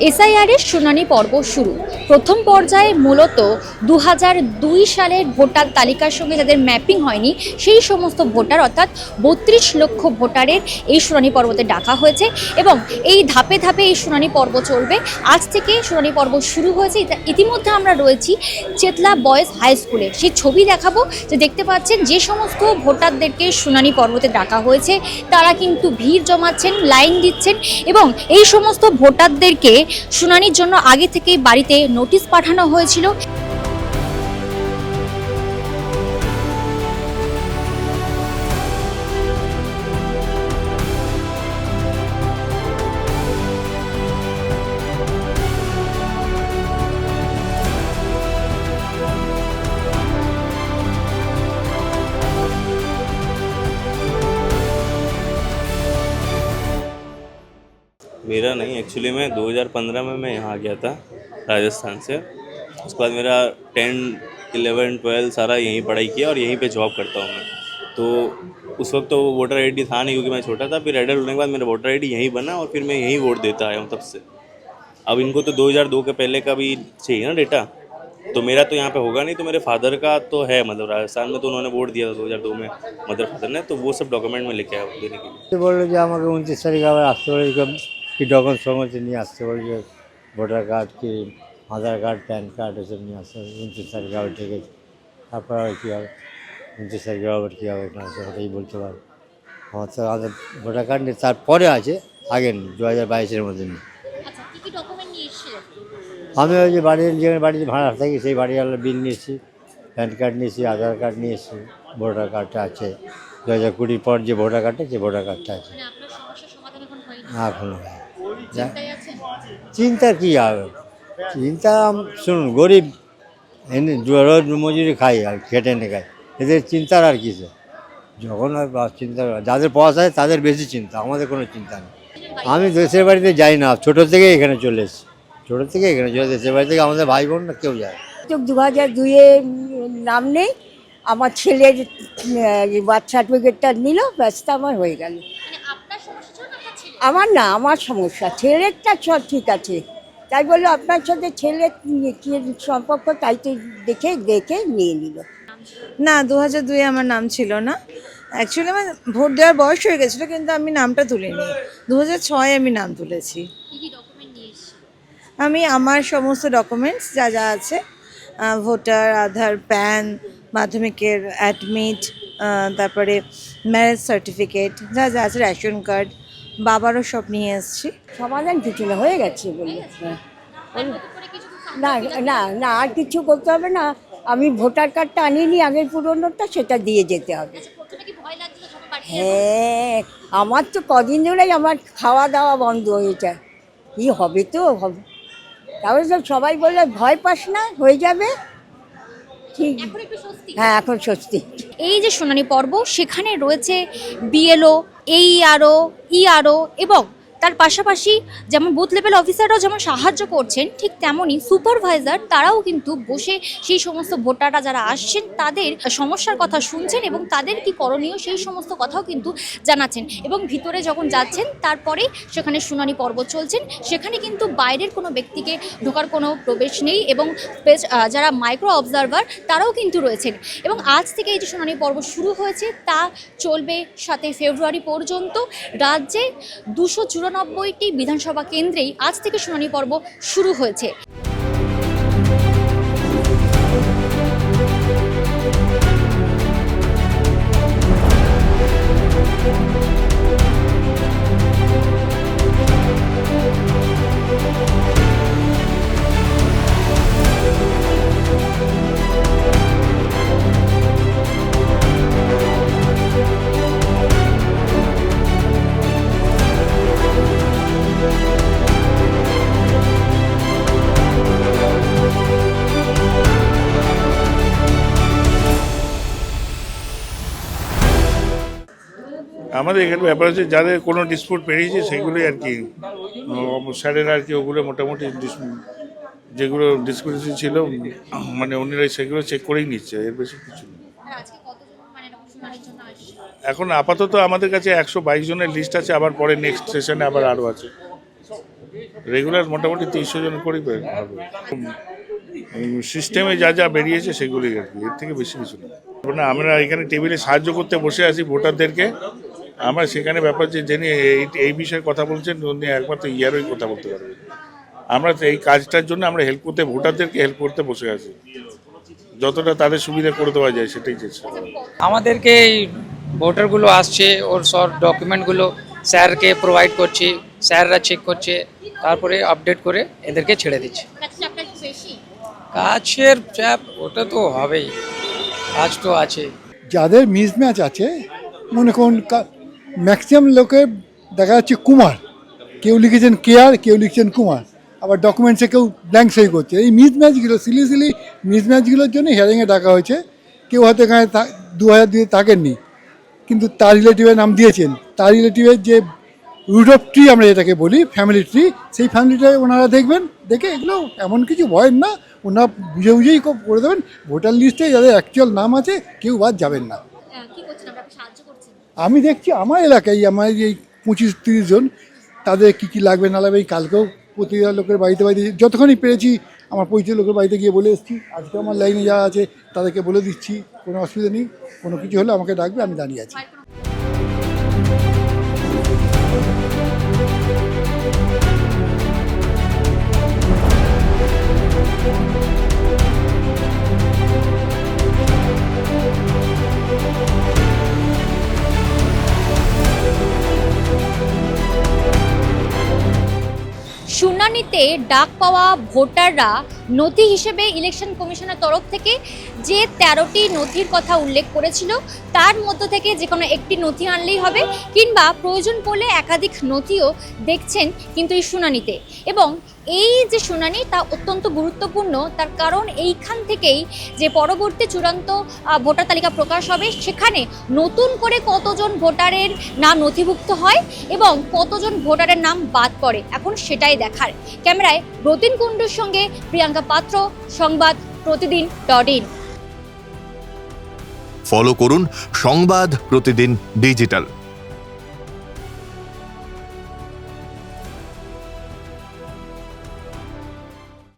SIR এর শুনানি পর্ব শুরু। প্রথম পর্যায়ে মূলত 2002 সালের ভোটার তালিকার সঙ্গে যাদের ম্যাপিং হয়নি সেই সমস্ত ভোটার অর্থাৎ 32 লক্ষ ভোটারের এই শুনানি পর্বতে ডাকা হয়েছে এবং এই ধাপে ধাপে এই শুনানি পর্ব চলবে। আজ থেকে শুনানি পর্ব শুরু হয়েছে। ইতিমধ্যে আমরা রয়েছি চেতলা বয়েজ হাই স্কুলে। সেই ছবি দেখাবো যে দেখতে পাচ্ছেন যে সমস্ত ভোটারদেরকে শুনানি পর্বতে ডাকা হয়েছে তারা কিন্তু ভিড় জমাচ্ছেন, লাইন দিচ্ছেন এবং এই সমস্ত ভোটারদেরকে শুনানির জন্য আগে থেকেই বাড়িতে নোটিশ পাঠানো হয়েছিল। मेरा नहीं, एक्चुअली मैं 2015 में मैं यहाँ गया था राजस्थान से। उसके बाद मेरा 10, 11, 12 सारा यहीं पढ़ाई किया और यहीं पे जॉब करता हूँ मैं। तो उस वक्त तो वोटर आईडी था नहीं क्योंकि मैं छोटा था। फिर एडल्ट होने के बाद मेरा वोटर आईडी यहीं बना और फिर मैं यहीं वोट देता आया हूँ तब से। अब इनको तो 2002 के पहले का भी चाहिए ना डेटा, तो मेरा तो यहाँ पे होगा नहीं। तो मेरे फादर का तो है, मतलब राजस्थान में तो उन्होंने वोट दिया था 2002 में मदर फादर ने, तो वो सब डॉक्यूमेंट में लेके आया वोट देने के लिए। बोलो जो हमारे 29 तारीख आবার আসতে বলে কি ডকুমেন্টস নিয়ে আসতে বলে যে ভোটার কার্ড কি আধার কার্ড প্যান কার্ড এসব নিয়ে আসতে 29 তারিখ আবার ঠিক আছে। তারপর আর কী হবে 29 তারিখ আবার কী হবে না ওটাই বলতে পারবো। আমার তো আধার ভোটার কার্ড নেই, তারপরে আছে, আগে নেই, 2022-এর মধ্যে নেই। আমি ওই যে যেখানে বাড়িতে ভাড়া থাকি সেই বাড়িওয়ালার বিল নিয়েছি, প্যান কার্ড নিয়েছি, আধার কার্ড নিয়েছি, ভোটার কার্ডটা আছে 2020 পর যে ভোটার কার্ডটা সেই ভোটার কার্ডটা আছে এখনো। চিন্তা কী হবে, চিন্তা শুনুন গরিব রোজ মজুরি খাই আর খেটে নে খাই, এদের চিন্তার আর কিসে। যখন আর চিন্তা যাদের পয়সা আছে তাদের বেশি চিন্তা, আমাদের কোনো চিন্তা নেই। আমি দেশের বাড়িতে যাই না, ছোটো থেকে এখানে চলে এসেছি, ছোটো থেকে এখানে চলে দেশের বাড়ি থেকে আমাদের ভাই বোন না কেউ যায়। 2002-এ নাম নেই, আমার ছেলের বার্থ সার্টিফিকেটটা নিল, ব্যস্ত আমার হয়ে গেল। আমার না, আমার সমস্যা, ছেলেরটা সব ঠিক আছে, তাই বললো আপনার সাথে ছেলের কি সম্পর্ক, তাই তো দেখে দেখে নিয়ে নিল। না, 2002-এ আমার নাম ছিল না। অ্যাকচুয়ালি আমার ভোট দেওয়ার বয়স হয়ে গেছিলো কিন্তু আমি নামটা তুলিনি। 2006-এ আমি নাম তুলেছি। আমি আমার সমস্ত ডকুমেন্টস যা যা আছে, ভোটার, আধার, প্যান, মাধ্যমিকের অ্যাডমিট, তারপরে ম্যারেজ সার্টিফিকেট যা যা আছে, রেশন কার্ড, বাবারও সব নিয়ে এসেছি। সমাধান কিছু না, হয়ে গেছে বললো। না না না, আর কিছু করতে হবে না, আমি ভোটার কার্ডটা আনিনি আগের পুরোনোটা, সেটা দিয়ে যেতে হবে। হ্যাঁ, আমার তো কদিন ধরেই আমার খাওয়া দাওয়া বন্ধ হয়েছে, কী হবে তো হবে। তাহলে তো সবাই বললে ভয় পাস না, হয়ে যাবে ঠিক। হ্যাঁ, এখন স্বস্তি। এই যে শুনানি পর্ব, সেখানে রয়েছে বিএলও, এইআরও, ইআরও এবং তার পাশাপাশি যেমন বুথ লেভেল অফিসাররাও যেমন সাহায্য করছেন, ঠিক তেমনই সুপারভাইজার তারাও কিন্তু বসে সেই সমস্ত ভোটাররা যারা আসছেন তাদের সমস্যার কথা শুনছেন এবং তাদের কি করণীয় সেই সমস্ত কথাও কিন্তু জানাচ্ছেন। এবং ভিতরে যখন যাচ্ছেন তারপরে সেখানে শুনানি পর্ব চলছেন, সেখানে কিন্তু বাইরের কোনো ব্যক্তিকে ঢোকার কোনো প্রবেশ নেই এবং যারা মাইক্রো অবজারভার তারাও কিন্তু রয়েছেন। এবং আজ থেকে এই যে শুনানি পর্ব শুরু হয়েছে তা চলবে 7 ফেব্রুয়ারি পর্যন্ত। রাজ্যে 294টি বিধানসভা কেন্দ্রেই আজ থেকে শুনানি পর্ব শুরু হয়েছে। আমাদের এখানে ব্যাপার হচ্ছে যাদের কোনো ডিসপুট পেরিয়েছে সেগুলোই আর কি স্যারেরা আর কি ওগুলো মোটামুটি যেগুলো ডিসপুটেন্সি ছিল মানে উনিরা সেগুলো চেক করেই নিচ্ছে, এর বেশি কিছু নেই। এখন আপাতত আমাদের কাছে 122 জনের লিস্ট আছে, আবার পরে নেক্সট সেশনে আবার আরও আছে। রেগুলার মোটামুটি 300 জন করেই হবে। সিস্টেমে যা যা বেরিয়েছে সেগুলি আর কি, এর থেকে বেশি কিছু না। আমরা এখানে টেবিলে সাহায্য করতে বসে আছি ভোটারদেরকে। আমরা সেখানে ব্যাপার যে যিনি এই বিষয়ে কথা বলছেন উনি একমাত্র ইয়ারই কথা বলতে পারবেন। আমরা এই কাজটার জন্য আমরা হেল্প করতে, ভোটারদেরকে হেল্প করতে বসে আছি, যতটা তাদের সুবিধা করে দেওয়া যায় সেটাই চেষ্টা করি। আমাদেরকে এই ভোটারগুলো আসছে, ওর সব ডকুমেন্টগুলো স্যারকে প্রোভাইড করছি, স্যাররা চেক করছে, তারপরে আপডেট করে এদেরকে ছেড়ে দিচ্ছে। কাছের চাপ ওটা তো হবেই, কাজ তো আছে। যাদের মিসম্যাচ আছে, মনে করুন ম্যাক্সিমাম লোকের দেখা যাচ্ছে কুমার, কেউ লিখেছেন কেয়ার, কেউ লিখেছেন কুমার, আবার ডকুমেন্টসে কেউ ব্ল্যাঙ্ক সই করছে। এই মিসম্যাচগুলো সিলি মিসম্যাচগুলোর জন্য হিয়ারিংয়ে ডাকা হয়েছে। কেউ হয়তো এখানে 2000 দিয়ে থাকেননি, কিন্তু তার রিলেটিভের নাম দিয়েছেন, তার রিলেটিভের যে রুট অফ ট্রি আমরা যেটাকে বলি, ফ্যামিলি ট্রি, সেই ফ্যামিলিটা ওনারা দেখবেন, দেখে এগুলো এমন কিছু ভয়ের না, ওনারা বুঝে বুঝেই করে দেবেন। ভোটার লিস্টে যাদের অ্যাকচুয়াল নাম আছে কেউ বাদ যাবেন না। আমি দেখছি আমার এলাকায়, আমার এই 25-30 জন, তাদের কী লাগবে না লাগবে, এই কালকেও প্রতিটা লোকের বাড়িতে যতক্ষণই পেরেছি আমার পরিচয় লোকের বাড়িতে গিয়ে বলে এসেছি। আজকে আমার লাইনে যারা আছে তাদেরকে বলে দিচ্ছি, কোনো অসুবিধা নেই, কোনো কিছু হলে আমাকে ডাকবে, আমি দাঁড়িয়ে আছি। শুনানিতে ডাক পাওয়া ভোটাররা নথি হিসেবে ইলেকশন কমিশনের তরফ থেকে যে 13টি নথির কথা উল্লেখ করেছিল, তার মধ্য থেকে যে কোনো একটি নথি আনলেই হবে, কিংবা প্রয়োজন পড়লে একাধিক নথিও দেখছেন কিন্তু এই শুনানিতে। এবং এই যে শুনানি তা অত্যন্ত গুরুত্বপূর্ণ, তার কারণ এইখান থেকেই যে পরবর্তী চূড়ান্ত ভোটার তালিকা প্রকাশ হবে, সেখানে নতুন করে কতজন ভোটারের নাম নথিভুক্ত হয় এবং কতজন ভোটারের নাম বাদ পড়ে, এখন সেটাই দেখার। ক্যামেরায় রতিন কুণ্ডুর সঙ্গে প্রিয়াঙ্কা পাত্র, সংবাদ প্রতিদিন.in। ফলো করুন সংবাদ প্রতিদিন ডিজিটাল।